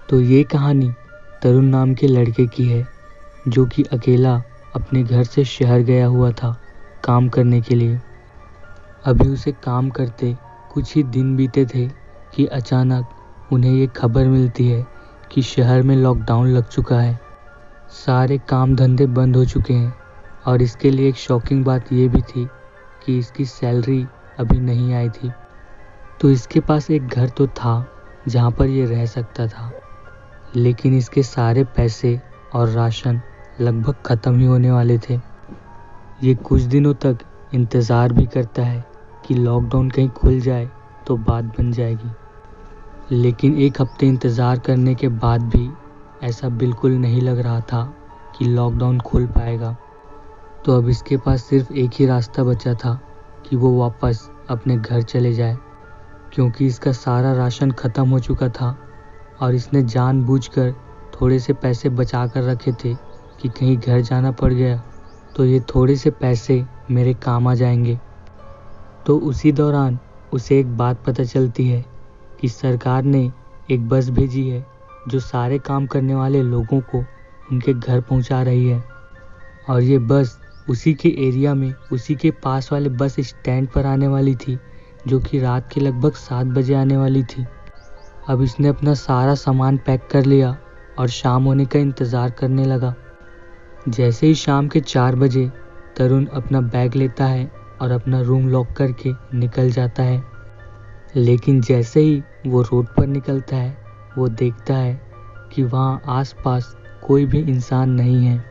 तो ये कहानी तरुण नाम के लड़के की है जो कि अकेला अपने घर से शहर गया हुआ था काम करने के लिए। अभी उसे काम करते कुछ ही दिन बीते थे कि अचानक उन्हें ये खबर मिलती है कि शहर में लॉकडाउन लग चुका है। सारे काम धंधे बंद हो चुके हैं और इसके लिए एक शॉकिंग बात ये भी थी कि इसकी सैलरी अभी नहीं आई थी। तो इसके पास एक घर तो था जहाँ पर ये रह सकता था, लेकिन इसके सारे पैसे और राशन लगभग ख़त्म ही होने वाले थे। ये कुछ दिनों तक इंतज़ार भी करता है कि लॉकडाउन कहीं खुल जाए तो बात बन जाएगी, लेकिन एक हफ्ते इंतज़ार करने के बाद भी ऐसा बिल्कुल नहीं लग रहा था कि लॉकडाउन खुल पाएगा। तो अब इसके पास सिर्फ एक ही रास्ता बचा था कि वो वापस अपने घर चले जाए, क्योंकि इसका सारा राशन ख़त्म हो चुका था और इसने जानबूझकर थोड़े से पैसे बचा कर रखे थे कि कहीं घर जाना पड़ गया तो ये थोड़े से पैसे मेरे काम आ जाएंगे। तो उसी दौरान उसे एक बात पता चलती है कि सरकार ने एक बस भेजी है जो सारे काम करने वाले लोगों को उनके घर पहुंचा रही है। और ये बस उसी के एरिया में उसी के पास वाले बस स्टैंड पर आने वाली थी, जो कि रात के लगभग 7 बजे आने वाली थी। अब इसने अपना सारा सामान पैक कर लिया और शाम होने का इंतज़ार करने लगा। जैसे ही शाम के 4 बजे तरुण अपना बैग लेता है और अपना रूम लॉक करके निकल जाता है, लेकिन जैसे ही वो रोड पर निकलता है वो देखता है कि वहाँ आसपास कोई भी इंसान नहीं है।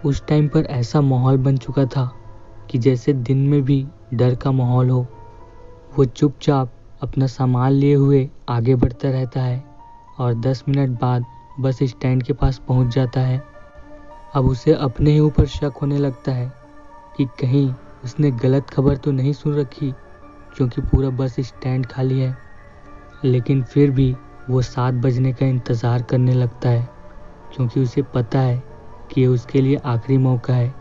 उस टाइम पर ऐसा माहौल बन चुका था कि जैसे दिन में भी डर का माहौल हो। वो चुपचाप अपना सामान लिए हुए आगे बढ़ता रहता है और 10 मिनट बाद बस स्टैंड के पास पहुंच जाता है। अब उसे अपने ही ऊपर शक होने लगता है कि कहीं उसने गलत खबर तो नहीं सुन रखी, क्योंकि पूरा बस स्टैंड खाली है। लेकिन फिर भी वो 7 बजने का इंतज़ार करने लगता है, क्योंकि उसे पता है कि ये उसके लिए आखिरी मौका है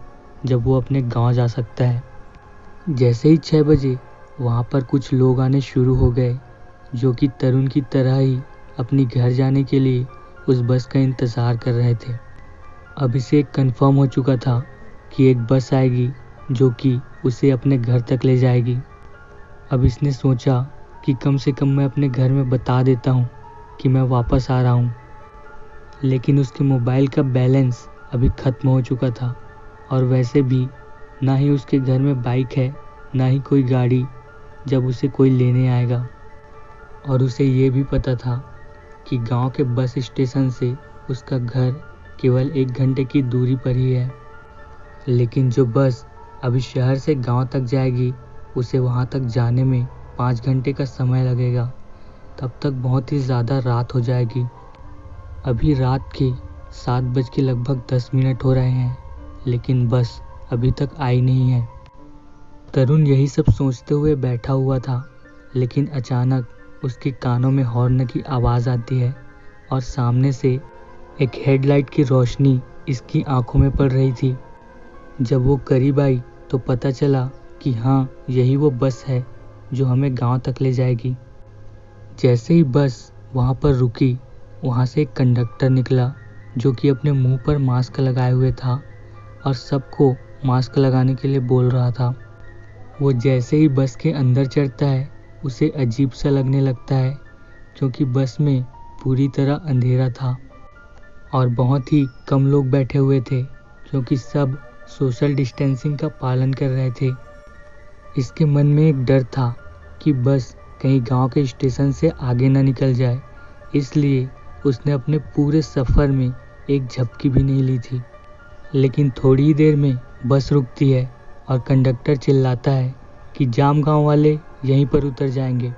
जब वो अपने गांव जा सकता है। जैसे ही 6 बजे वहाँ पर कुछ लोग आने शुरू हो गए जो कि तरुण की तरह ही अपनी घर जाने के लिए उस बस का इंतज़ार कर रहे थे। अब इसे कंफर्म हो चुका था कि एक बस आएगी जो कि उसे अपने घर तक ले जाएगी। अब इसने सोचा कि कम से कम मैं अपने घर में बता देता हूँ कि मैं वापस आ रहा हूँ, लेकिन उसके मोबाइल का बैलेंस अभी ख़त्म हो चुका था और वैसे भी ना ही उसके घर में बाइक है ना ही कोई गाड़ी जब उसे कोई लेने आएगा। और उसे ये भी पता था कि गांव के बस स्टेशन से उसका घर केवल 1 घंटे की दूरी पर ही है, लेकिन जो बस अभी शहर से गांव तक जाएगी उसे वहां तक जाने में 5 घंटे का समय लगेगा। तब तक बहुत ही ज़्यादा रात हो जाएगी। अभी रात के 7 बज के लगभग 10 मिनट हो रहे हैं, लेकिन बस अभी तक आई नहीं है। तरुण यही सब सोचते हुए बैठा हुआ था, लेकिन अचानक उसके कानों में हॉर्न की आवाज़ आती है और सामने से एक हेडलाइट की रोशनी इसकी आंखों में पड़ रही थी। जब वो करीब आई तो पता चला कि हाँ, यही वो बस है जो हमें गांव तक ले जाएगी। जैसे ही बस वहाँ पर रुकी, वहाँ से एक कंडक्टर निकला जो कि अपने मुंह पर मास्क लगाए हुए था और सबको मास्क लगाने के लिए बोल रहा था। वो जैसे ही बस के अंदर चढ़ता है उसे अजीब सा लगने लगता है, क्योंकि बस में पूरी तरह अंधेरा था और बहुत ही कम लोग बैठे हुए थे, क्योंकि सब सोशल डिस्टेंसिंग का पालन कर रहे थे। इसके मन में एक डर था कि बस कहीं गांव के स्टेशन से आगे ना निकल जाए, इसलिए उसने अपने पूरे सफ़र में एक झपकी भी नहीं ली थी। लेकिन थोड़ी ही देर में बस रुकती है और कंडक्टर चिल्लाता है कि जाम गांव वाले यहीं पर उतर जाएंगे।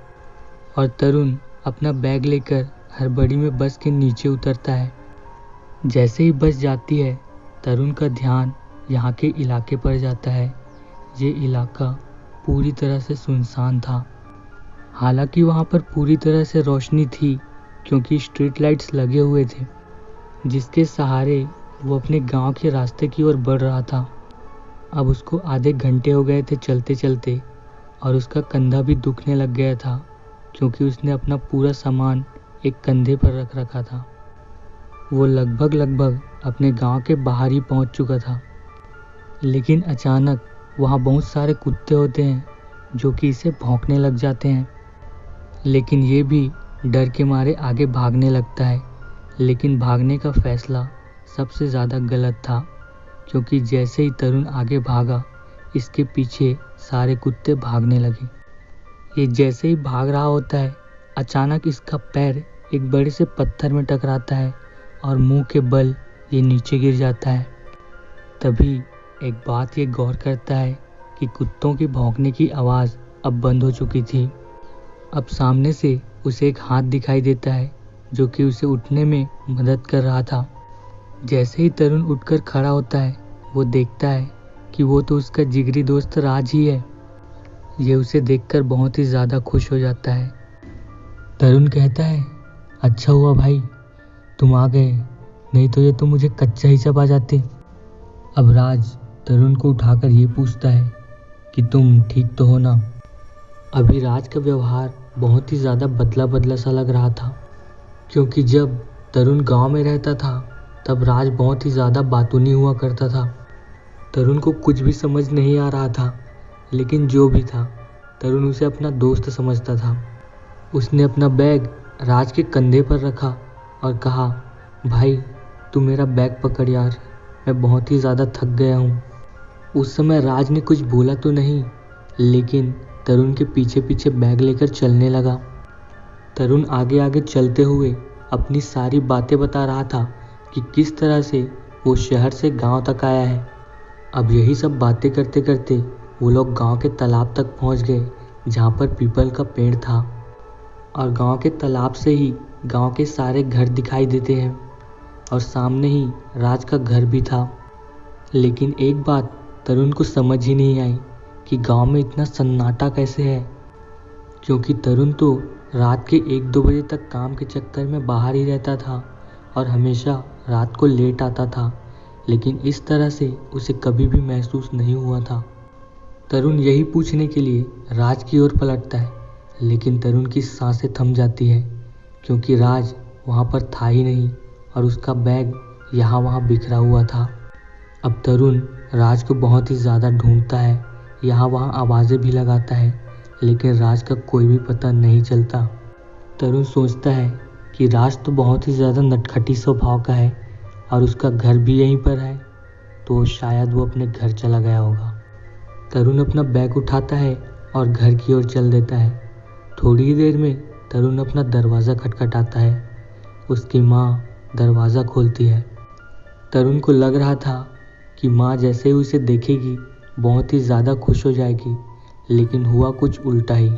और तरुण अपना बैग लेकर हड़बड़ी में बस के नीचे उतरता है। जैसे ही बस जाती है तरुण का ध्यान यहाँ के इलाके पर जाता है। ये इलाका पूरी तरह से सुनसान था। हालांकि वहाँ पर पूरी तरह से रोशनी थी, क्योंकि स्ट्रीट लाइट्स लगे हुए थे, जिसके सहारे वो अपने गांव के रास्ते की ओर बढ़ रहा था। अब उसको आधे घंटे हो गए थे चलते चलते और उसका कंधा भी दुखने लग गया था, क्योंकि उसने अपना पूरा सामान एक कंधे पर रख रखा था। वो लगभग अपने गांव के बाहर ही पहुंच चुका था, लेकिन अचानक वहां बहुत सारे कुत्ते होते हैं जो कि इसे भौंकने लग जाते हैं। लेकिन ये भी डर के मारे आगे भागने लगता है। लेकिन भागने का फैसला सबसे ज़्यादा गलत था, क्योंकि जैसे ही तरुण आगे भागा, इसके पीछे सारे कुत्ते भागने लगे। ये जैसे ही भाग रहा होता है, अचानक इसका पैर एक बड़े से पत्थर में टकराता है और मुंह के बल ये नीचे गिर जाता है। तभी एक बात ये गौर करता है कि कुत्तों की भौंकने की आवाज़ अब बंद हो चुकी थी। अब सामने से उसे एक हाथ दिखाई देता है जो कि उसे उठने में मदद कर रहा था। जैसे ही तरुण उठकर खड़ा होता है, वो देखता है कि वो तो उसका जिगरी दोस्त राज ही है। ये उसे देखकर बहुत ही ज़्यादा खुश हो जाता है। तरुण कहता है, अच्छा हुआ भाई तुम आ गए, नहीं तो ये तो मुझे कच्चा ही चबा जाते। अब राज तरुण को उठाकर ये पूछता है कि तुम ठीक तो हो ना। अभी राज का व्यवहार बहुत ही ज़्यादा बदला बदला सा लग रहा था, क्योंकि जब तरुण गांव में रहता था तब राज बहुत ही ज़्यादा बातूनी हुआ करता था। तरुण को कुछ भी समझ नहीं आ रहा था, लेकिन जो भी था तरुण उसे अपना दोस्त समझता था। उसने अपना बैग राज के कंधे पर रखा और कहा, भाई तू मेरा बैग पकड़ यार, मैं बहुत ही ज़्यादा थक गया हूँ। उस समय राज ने कुछ बोला तो नहीं, लेकिन तरुण के पीछे पीछे बैग लेकर चलने लगा। तरुण आगे आगे चलते हुए अपनी सारी बातें बता रहा था कि किस तरह से वो शहर से गांव तक आया है। अब यही सब बातें करते करते वो लोग गांव के तालाब तक पहुंच गए, जहां पर पीपल का पेड़ था। और गांव के तालाब से ही गांव के सारे घर दिखाई देते हैं और सामने ही राज का घर भी था। लेकिन एक बात तरुण को समझ ही नहीं आई कि गांव में इतना सन्नाटा कैसे है, क्योंकि तरुण तो रात के 1-2 बजे तक काम के चक्कर में बाहर ही रहता था और हमेशा रात को लेट आता था, लेकिन इस तरह से उसे कभी भी महसूस नहीं हुआ था। तरुण यही पूछने के लिए राज की ओर पलटता है, लेकिन तरुण की सांसें थम जाती है, क्योंकि राज वहाँ पर था ही नहीं और उसका बैग यहाँ वहाँ बिखरा हुआ था। अब तरुण राज को बहुत ही ज़्यादा ढूंढता है, यहाँ वहाँ आवाज़ें भी लगाता है, लेकिन राज का कोई भी पता नहीं चलता। तरुण सोचता है कि राज तो बहुत ही ज़्यादा नटखटी स्वभाव का है और उसका घर भी यहीं पर है, तो शायद वो अपने घर चला गया होगा। तरुण अपना बैग उठाता है और घर की ओर चल देता है। थोड़ी ही देर में तरुण अपना दरवाज़ा खटखटाता है। उसकी माँ दरवाज़ा खोलती है। तरुण को लग रहा था कि माँ जैसे ही उसे देखेगी बहुत ही ज़्यादा खुश हो जाएगी, लेकिन हुआ कुछ उल्टा ही।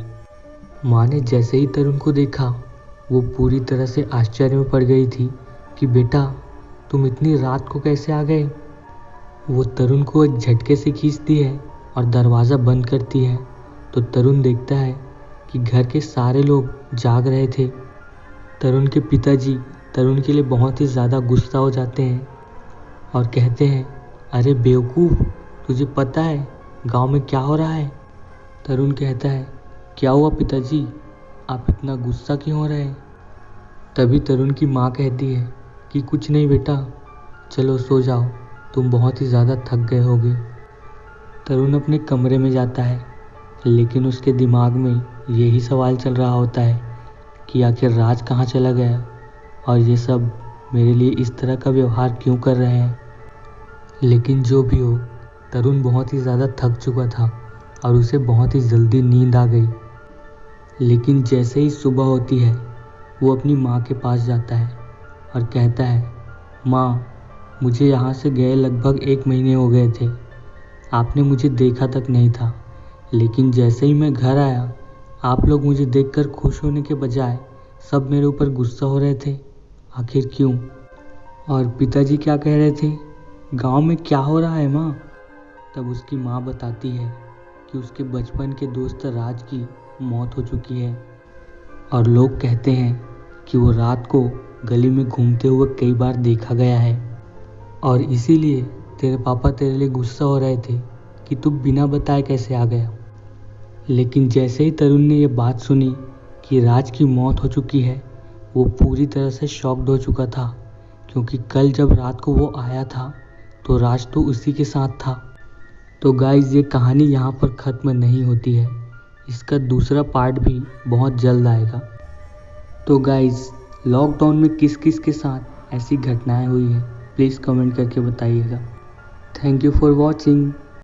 माँ ने जैसे ही तरुण को देखा, वो पूरी तरह से आश्चर्य में पड़ गई थी कि बेटा तुम इतनी रात को कैसे आ गए। वो तरुण को एक झटके से खींचती है और दरवाज़ा बंद करती है, तो तरुण देखता है कि घर के सारे लोग जाग रहे थे। तरुण के पिताजी तरुण के लिए बहुत ही ज़्यादा गुस्सा हो जाते हैं और कहते हैं, अरे बेवकूफ़, तुझे पता है गांव में क्या हो रहा है। तरुण कहता है, क्या हुआ पिताजी, आप इतना गुस्सा क्यों हो रहे हैं। तभी तरुण की माँ कहती है कि कुछ नहीं बेटा, चलो सो जाओ, तुम बहुत ही ज़्यादा थक गए होगे। तरुण अपने कमरे में जाता है, लेकिन उसके दिमाग में यही सवाल चल रहा होता है कि आखिर राज कहाँ चला गया और ये सब मेरे लिए इस तरह का व्यवहार क्यों कर रहे हैं। लेकिन जो भी हो, तरुण बहुत ही ज़्यादा थक चुका था और उसे बहुत ही जल्दी नींद आ गई। लेकिन जैसे ही सुबह होती है, वो अपनी माँ के पास जाता है और कहता है, माँ मुझे यहाँ से गए लगभग 1 महीने हो गए थे, आपने मुझे देखा तक नहीं था, लेकिन जैसे ही मैं घर आया आप लोग मुझे देखकर खुश होने के बजाय सब मेरे ऊपर गुस्सा हो रहे थे, आखिर क्यों। और पिताजी क्या कह रहे थे, गांव में क्या हो रहा है माँ। तब उसकी माँ बताती है कि उसके बचपन के दोस्त राज की मौत हो चुकी है और लोग कहते हैं कि वो रात को गली में घूमते हुए कई बार देखा गया है और इसीलिए तेरे पापा तेरे लिए गुस्सा हो रहे थे कि तू बिना बताए कैसे आ गया। लेकिन जैसे ही तरुण ने ये बात सुनी कि राज की मौत हो चुकी है, वो पूरी तरह से शॉक्ड हो चुका था, क्योंकि कल जब रात को वो आया था तो राज तो उसी के साथ था। तो गाइज़, ये कहानी यहाँ पर ख़त्म नहीं होती है, इसका दूसरा पार्ट भी बहुत जल्द आएगा। तो गाइज़, लॉकडाउन में किस किस के साथ ऐसी घटनाएं हुई है, प्लीज़ कमेंट करके बताइएगा। Thank you for watching.